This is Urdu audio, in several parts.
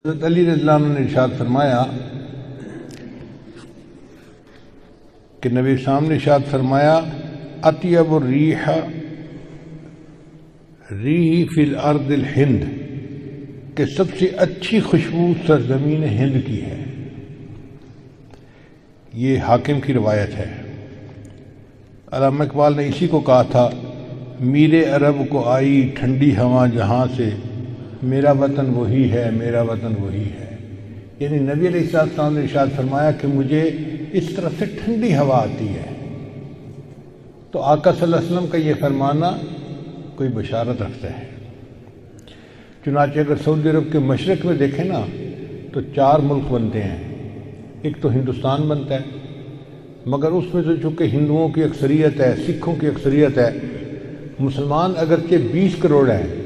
حضرت علی رضی اللہ عنہ نے ارشاد فرمایا کہ نبی صاحب نے ارشاد فرمایا اطیب الریح ریح فی الارض الہند، کہ سب سے اچھی خوشبو سرزمین ہند کی ہے۔ یہ حاکم کی روایت ہے۔ علامہ اقبال نے اسی کو کہا تھا، میرے عرب کو آئی ٹھنڈی ہوا جہاں سے، میرا وطن وہی ہے، میرا وطن وہی ہے۔ یعنی نبی علیہ السلام نے ارشاد فرمایا کہ مجھے اس طرف سے ٹھنڈی ہوا آتی ہے۔ تو آقا صلی اللہ علیہ وسلم کا یہ فرمانا کوئی بشارت رکھتا ہے۔ چنانچہ اگر سعودی عرب کے مشرق میں دیکھیں نا تو 4 ملک بنتے ہیں۔ ایک تو ہندوستان بنتا ہے، مگر اس میں تو چونکہ ہندوؤں کی اکثریت ہے، سکھوں کی اکثریت ہے، مسلمان اگرچہ 20 کروڑ ہیں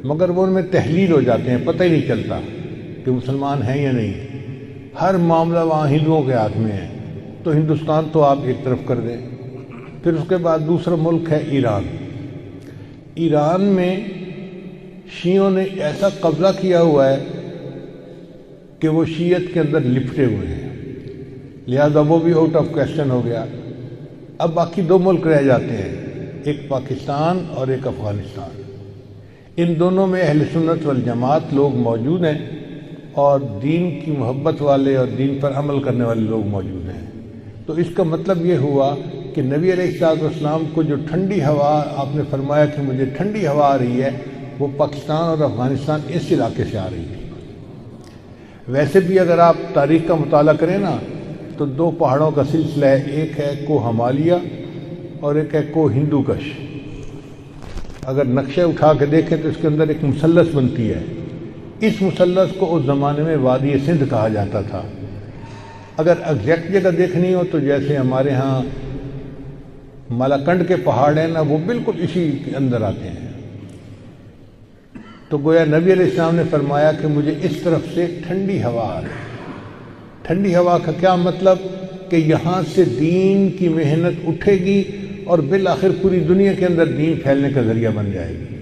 مگر وہ ان میں تحلیل ہو جاتے ہیں، پتہ ہی نہیں چلتا کہ مسلمان ہیں یا نہیں۔ ہر معاملہ وہاں ہندوؤں کے ہاتھ میں ہے، تو ہندوستان تو آپ ایک طرف کر دیں۔ پھر اس کے بعد دوسرا ملک ہے ایران۔ ایران میں شیعوں نے ایسا قبضہ کیا ہوا ہے کہ وہ شیعت کے اندر لپٹے ہوئے ہیں، لہذا وہ بھی آؤٹ آف کویسچن ہو گیا۔ اب باقی 2 ملک رہ جاتے ہیں، ایک پاکستان اور ایک افغانستان۔ ان دونوں میں اہل سنت والجماعت لوگ موجود ہیں اور دین کی محبت والے اور دین پر عمل کرنے والے لوگ موجود ہیں۔ تو اس کا مطلب یہ ہوا کہ نبی علیہ السلام کو جو ٹھنڈی ہوا آپ نے فرمایا کہ مجھے ٹھنڈی ہوا آ رہی ہے، وہ پاکستان اور افغانستان اس علاقے سے آ رہی تھی۔ ویسے بھی اگر آپ تاریخ کا مطالعہ کریں نا تو 2 پہاڑوں کا سلسلہ ہے، ایک ہے کوہ ہمالیہ اور ایک ہے کوہ ہندو کش۔ اگر نقشہ اٹھا کے دیکھیں تو اس کے اندر ایک مثلث بنتی ہے۔ اس مثلث کو اس زمانے میں وادی سندھ کہا جاتا تھا۔ اگر ایگزیکٹ جگہ دیکھنی ہو تو جیسے ہمارے ہاں مالاکنڈ کے پہاڑ ہیں نا، وہ بالکل اسی کے اندر آتے ہیں۔ تو گویا نبی علیہ السلام نے فرمایا کہ مجھے اس طرف سے ٹھنڈی ہوا آ رہی ہے۔ ٹھنڈی ہوا کا کیا مطلب کہ یہاں سے دین کی محنت اٹھے گی اور بالآخر پوری دنیا کے اندر دین پھیلنے کا ذریعہ بن جائے گی۔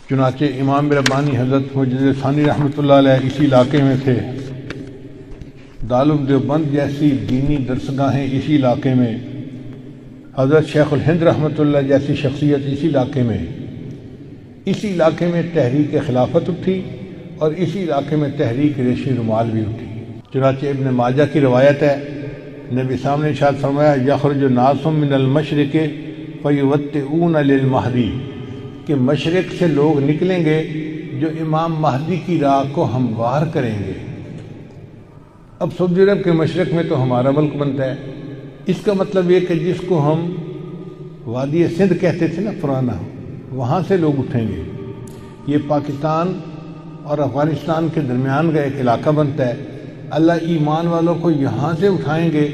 چنانچہ امام ربانی حضرت مجدد ثانی رحمۃ اللہ علیہ اسی علاقے میں تھے۔ دارالعلوم دیوبند جیسی دینی درسگاہیں اسی علاقے میں، حضرت شیخ الہند رحمۃ اللہ جیسی شخصیت اسی علاقے میں، اسی علاقے میں تحریک خلافت اٹھی اور اسی علاقے میں تحریک ریشمی رومال بھی اٹھی۔ چنانچہ ابن ماجہ کی روایت ہے، نبی صاحب نے ارشاد فرمایا یخرج ناس من المشرق فیوطئون للمہدی، کہ مشرق سے لوگ نکلیں گے جو امام مہدی کی راہ کو ہموار کریں گے۔ اب سعودی عرب کے مشرق میں تو ہمارا ملک بنتا ہے، اس کا مطلب یہ کہ جس کو ہم وادی سندھ کہتے تھے نا پرانا، وہاں سے لوگ اٹھیں گے۔ یہ پاکستان اور افغانستان کے درمیان کا ایک علاقہ بنتا ہے۔ اللہ ایمان والوں کو یہاں سے اٹھائیں گے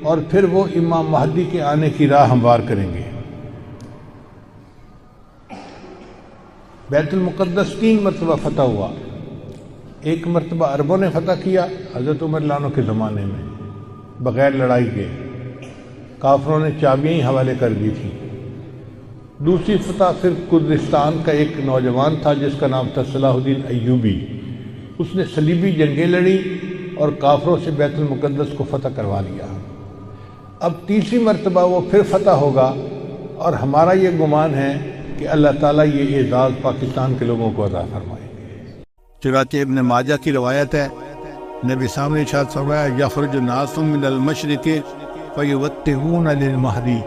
اور پھر وہ امام مہدی کے آنے کی راہ ہموار کریں گے۔ بیت المقدس 3 مرتبہ فتح ہوا۔ ایک مرتبہ عربوں نے فتح کیا حضرت عمر رضی اللہ عنہ کے زمانے میں بغیر لڑائی کے، کافروں نے چابیاں ہی حوالے کر دی تھی۔ دوسری فتح پھر کردستان کا ایک نوجوان تھا جس کا نام تھا صلاح الدین ایوبی، اس نے صلیبی جنگیں لڑی اور کافروں سے بیت المقدس کو فتح کروا لیا۔ اب تیسری مرتبہ وہ پھر فتح ہوگا اور ہمارا یہ گمان ہے کہ اللہ تعالیٰ یہ اعزاز پاکستان کے لوگوں کو عطا فرمائے گے۔ چنانچہ ابن ماجہ کی روایت ہے، نبی صاحب نے ارشاد فرمایا یخرج ناس من المشرق فیوطئون للمہدی،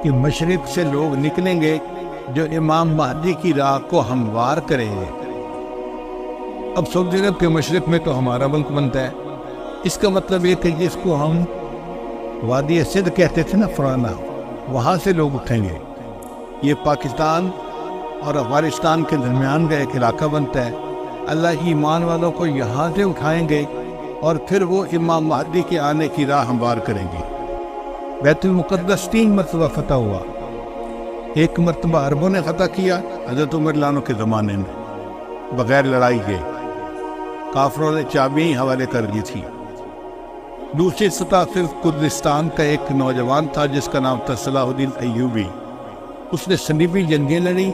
کہ مشرق سے لوگ نکلیں گے جو امام مہدی کی راہ کو ہموار کریں گے۔ اب سعودی عرب کے مشرق میں تو ہمارا ملک بنتا ہے، اس کا مطلب یہ کہ جس کو ہم وادی سندھ کہتے تھے نا پرانا، وہاں سے لوگ اٹھیں گے۔ یہ پاکستان اور افغانستان کے درمیان کا ایک علاقہ بنتا ہے۔ اللہ ایمان والوں کو یہاں سے اٹھائیں گے اور پھر وہ امام مہدی کے آنے کی راہ ہموار کریں گے۔ بیت المقدس 3 مرتبہ فتح ہوا۔ ایک مرتبہ عربوں نے فتح کیا حضرت عمر رضی اللہ عنہ کے زمانے میں بغیر لڑائی کے، کافروں نے چابیاں ہی حوالے کر دی تھی۔ دوسری سطح صرف کردستان کا ایک نوجوان تھا جس کا نام تھا صلاح الدین ایوبی. اس نے صلیبی جنگیں لڑی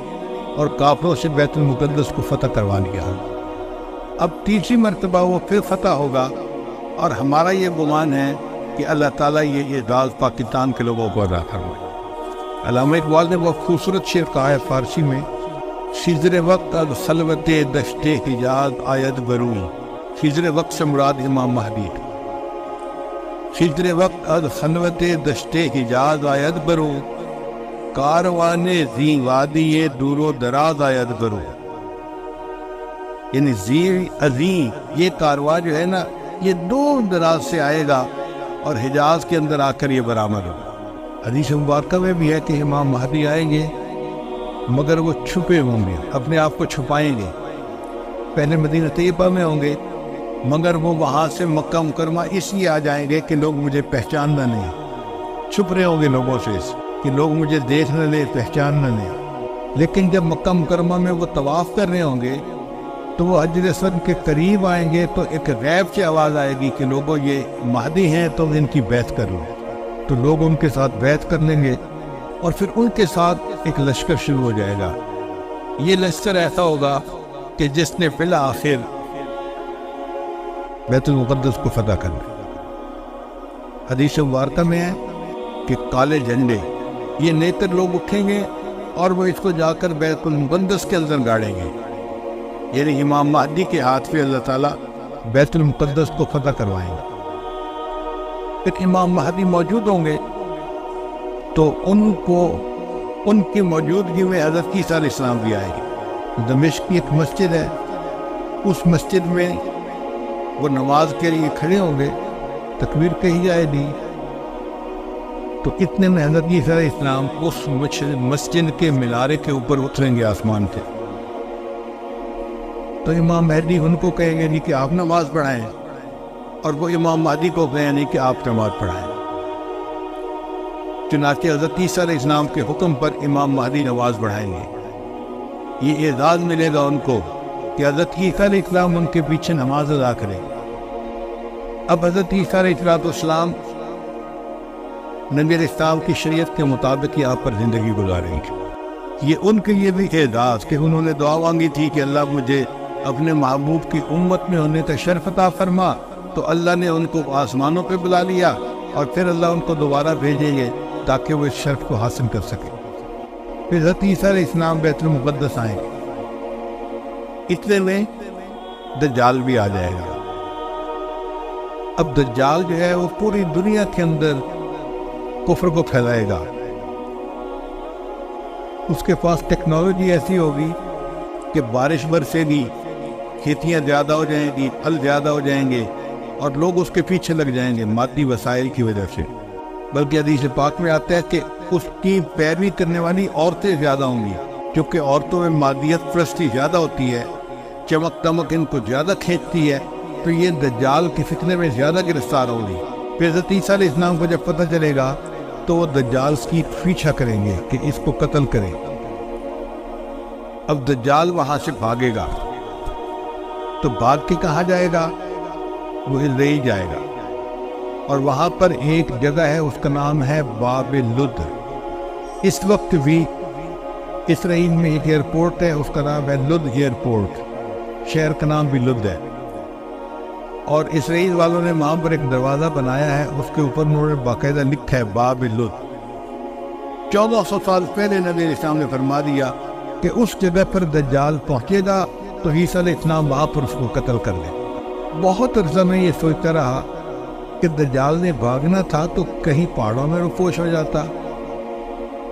اور کافروں سے بیت المقدس کو فتح کروا لیا. اب تیسری مرتبہ وہ پھر فتح ہوگا، اور ہمارا یہ گمان ہے کہ اللہ تعالیٰ یہ اعزاز پاکستان کے لوگوں کو ادا فرمائے. علامہ اقبال نے بہت خوبصورت شعر کہا ہے فارسی میں، خضر وقت از خلوت دشت حجاز آید برو. خضر وقت سے مراد امام مہدی. خضر وقت از خلوت دشت حجاز آید برو، کاروان زی وادی دور و دراز آید برو. یعنی زی عظیم یہ کارواں جو ہے نا یہ دور دراز سے آئے گا اور حجاز کے اندر آ کر یہ برآمد ہوگا. حدیث مبارکہ میں بھی ہے کہ امام مہدی آئیں گے مگر وہ چھپے ہوں گے، اپنے آپ کو چھپائیں گے. پہلے مدینہ طیبہ میں ہوں گے مگر وہ وہاں سے مکہ مکرمہ اس لیے آ جائیں گے کہ لوگ مجھے پہچاننا نہیں. چھپ رہے ہوں گے لوگوں سے کہ لوگ مجھے دیکھ نہ لیں، پہچان نہ لیں. لیکن جب مکہ مکرمہ میں وہ طواف کر رہے ہوں گے تو وہ حجر اسود کے قریب آئیں گے تو ایک غیب سے آواز آئے گی کہ لوگوں یہ مہدی ہیں تو ان کی بیعت کر لو. تو لوگ ان کے ساتھ بیعت کر لیں گے اور پھر ان کے ساتھ ایک لشکر شروع ہو جائے گا. یہ لشکر ایسا ہوگا کہ جس نے بالآخر بیت المقدس کو فتح کرنا. حدیث مبارکہ میں ہے کہ کالے جھنڈے یہ نیتر لوگ اٹھیں گے اور وہ اس کو جا کر بیت المقدس کے اندر گاڑیں گے. یعنی امام مہدی کے ہاتھ پہ اللہ تعالیٰ بیت المقدس کو فتح کروائیں گے. پھر امام مہدی موجود ہوں گے تو ان کی موجودگی میں حضرت عیسیٰ علیہ السلام بھی آئے گی. دمشق کی ایک مسجد ہے، اس مسجد میں وہ نماز کے لیے کھڑے ہوں گے، تکبیر کہی جائے گی تو اتنے میں حضرت عیسیٰ علیہ السلام اس مسجد کے مینارے کے اوپر اتریں گے آسمان سے. تو امام مہدی ان کو کہیں گے نہیں کہ آپ نماز پڑھائیں، اور وہ امام مہدی کو کہیں نہیں کہ آپ نماز پڑھائیں. چنانچہ حضرت عیسیٰ علیہ السلام کے حکم پر امام مہدی نماز پڑھائیں گے. یہ اعزاز ملے گا ان کو کہ حضرت عیسیٰ علیہ السلام ان کے پیچھے نماز ادا کریں. اب حضرت عیسیٰ علیہ السلام نبی علیہ السلام کی شریعت کے مطابق یہاں پر زندگی گزاریں گے. یہ ان کے لیے بھی اعزاز کہ انہوں نے دعا مانگی تھی کہ اللہ مجھے اپنے محبوب کی امت میں ہونے کا شرف عطا فرما، تو اللہ نے ان کو آسمانوں پہ بلا لیا اور پھر اللہ ان کو دوبارہ بھیجیں گے تاکہ وہ اس شرف کو حاصل کر سکے. پھر حضرت عیسیٰ علیہ السلام بیت المقدس آئیں گے. اتنے میں دجال بھی آ جائے گا. اب دجال جو ہے وہ پوری دنیا کے اندر کفر کو پھیلائے گا. اس کے پاس ٹیکنالوجی ایسی ہوگی کہ بارش برسے گی، کھیتیاں زیادہ ہو جائیں گی، پھل زیادہ ہو جائیں گے اور لوگ اس کے پیچھے لگ جائیں گے مادی وسائل کی وجہ سے. بلکہ حدیث پاک میں آتا ہے کہ اس کی پیروی کرنے والی عورتیں زیادہ ہوں گی، کیونکہ عورتوں میں مادیت پرستی زیادہ ہوتی ہے، چمک دمک ان کو زیادہ کھینچتی ہے، تو یہ دجال کے فتنے میں زیادہ گرفتار ہوگی. پھر حضرت عیسیٰ علیہ السلام کو جب پتہ چلے گا تو وہ دجال کی پیچھا کریں گے کہ اس کو قتل کریں. اب دجال وہاں سے بھاگے گا تو بھاگ کے کہاں جائے گا؟ وہ اسرائیل جائے گا، اور وہاں پر ایک جگہ ہے اس کا نام ہے باب لد. اس وقت بھی اسرائیل میں ایک ایئرپورٹ ہے، اس کا نام ہے لد ایئرپورٹ. شہر کا نام بھی لد ہے، اور اسرائیل والوں نے وہاں پر ایک دروازہ بنایا ہے، اس کے اوپر انہوں نے باقاعدہ لکھا ہے باب لد. 1400 سال پہلے نبی علیہ السلام نے فرما دیا کہ اس جگہ پر دجال پہنچے گا تو عیسیٰ علیہ السلام وہاں پر اس کو قتل کر لیں. بہت عرصہ میں یہ سوچتا رہا کہ دجال نے بھاگنا تھا تو کہیں پہاڑوں میں رفوش ہو جاتا.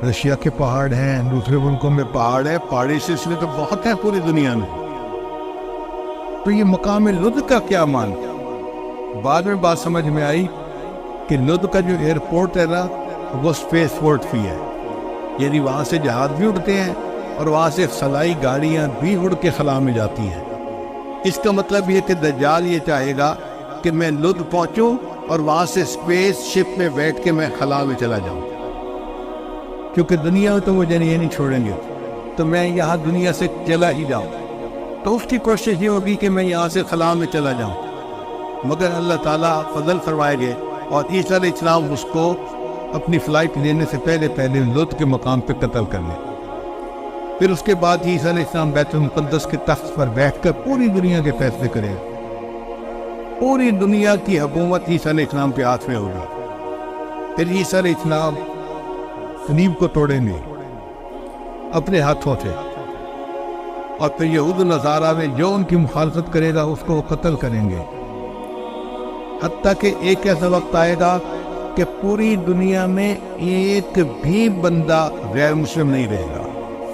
رشیا کے پہاڑ ہیں، دوسرے ملکوں میں پہاڑ ہیں، پہاڑی سلسلے تو بہت ہیں پوری دنیا میں، تو یہ مقام لد کا کیا مان؟ بعد میں بات سمجھ میں آئی کہ لد کا جو ایئرپورٹ ہے نا وہ سپیس پورٹ بھی ہے. یعنی وہاں سے جہاز بھی اڑتے ہیں اور وہاں سے خلائی گاڑیاں بھی اڑ کے خلا میں جاتی ہیں. اس کا مطلب یہ کہ دجال یہ چاہے گا کہ میں لد پہنچوں اور وہاں سے سپیس شپ میں بیٹھ کے میں خلا میں چلا جاؤں، کیونکہ دنیا میں تو مجھے یہ نہیں چھوڑیں گے، تو میں یہاں دنیا سے چلا ہی جاؤں. تو اس کی کوشش یہ ہوگی کہ میں یہاں سے خلا میں چلا جاؤں. مگر اللہ تعالیٰ فضل فرمائے گے اور عیسیٰ علیہ السلام اس کو اپنی فلائٹ لینے سے پہلے لط کے مقام پہ قتل کر لیں۔ پھر اس کے بعد عیسیٰ علیہ السلام بیت المقدس کے تخت پر بیٹھ کر پوری دنیا کے فیصلے کریں۔ پوری دنیا کی حکومت عیسیٰ علیہ السلام کے ہاتھ میں ہوگی۔ پھر عیسیٰ علیہ السلام صلیب کو توڑیں گے اپنے ہاتھوں سے، اور پھر یہود و نصارہ میں جو ان کی مخالفت کرے گا اس کو وہ قتل کریں گے، حتیٰ کہ ایک ایسا وقت آئے گا کہ پوری دنیا میں ایک بھی بندہ غیر مسلم نہیں رہے گا،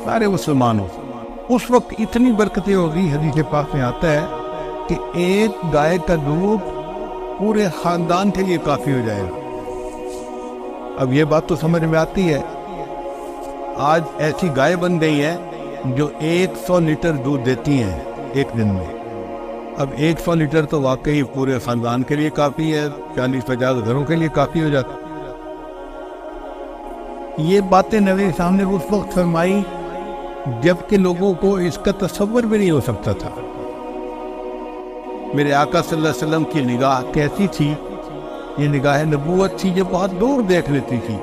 سارے مسلمان ہو۔ اس وقت اتنی برکتیں ہوگی، حدیث پاک میں آتا ہے کہ ایک گائے کا دودھ پورے خاندان کے لیے کافی ہو جائے گا۔ اب یہ بات تو سمجھ میں آتی ہے، آج ایسی گائے بن گئی ہے جو 100 لیٹر دودھ دیتی ہیں ایک دن میں۔ اب 100 لیٹر تو واقعی پورے خاندان کے لیے کافی ہے، 40-50 گھروں کے لیے کافی ہو جاتا۔ یہ باتیں نبی صاحب نے اس وقت فرمائی جب کہ لوگوں کو اس کا تصور بھی نہیں ہو سکتا تھا۔ میرے آقا صلی اللہ علیہ وسلم کی نگاہ کیسی تھی؟ یہ نگاہ نبوت تھی جو بہت دور دیکھ لیتی تھی،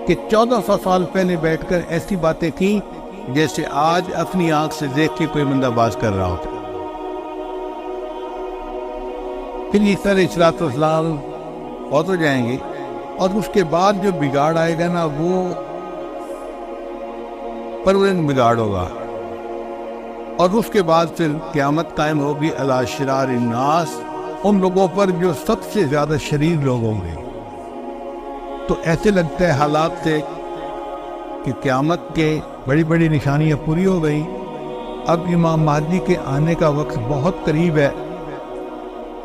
کہ 1400 سال پہلے بیٹھ کر ایسی باتیں کی جیسے آج اپنی آنکھ سے دیکھ کے کوئی بندہ باز کر رہا ہوتا۔ پھر عیسیٰ علیہ السلام فوت ہو جائیں گے، اور اس کے بعد جو بگاڑ آئے گا نا، وہ پرماننٹ بگاڑ ہوگا، اور اس کے بعد پھر قیامت قائم ہوگی علی شرار الناس، ان لوگوں پر جو سب سے زیادہ شریر لوگ ہوں گے۔ تو ایسے لگتا ہے حالات سے کہ قیامت کے بڑی بڑی نشانیاں پوری ہو گئی، اب امام مہدی کے آنے کا وقت بہت قریب ہے۔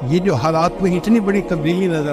یہ جو حالات میں اتنی بڑی تبدیلی نظر